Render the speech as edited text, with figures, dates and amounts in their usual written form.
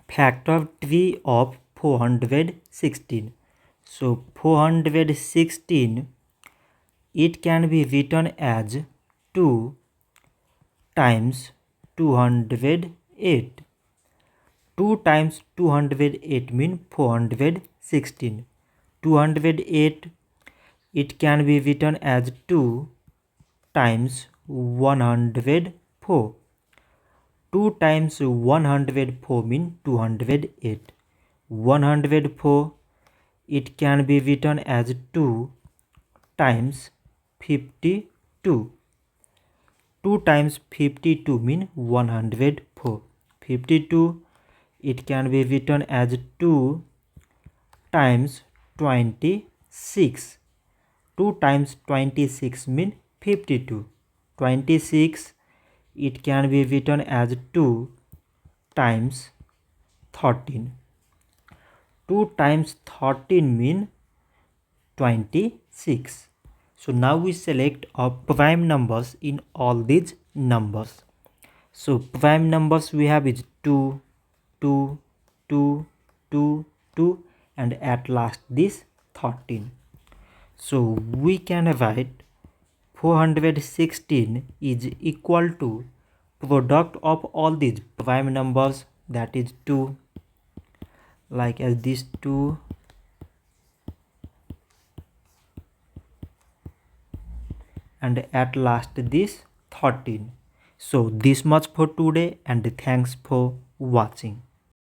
factor tree of 416. So 416, it can be written as 2 times 208. 2 times 208 means 416. 208, it can be written as 2 times 104. 2 times 104 means 208. 104, it can be written as 2 times 52. 2 times 52 means 104. 52, it can be written as 2 times 26. 2 times 26 means 52. 26, it can be written as 2 times 13. 2 times 13 means 26. So now we select our prime numbers in all these numbers. So prime numbers we have is 2, 2, 2, 2, 2, and at last this 13. So we can write 416 is equal to product of all these prime numbers, that is 2, like as this 2, and at last this 13. So this much for today, and thanks for watching.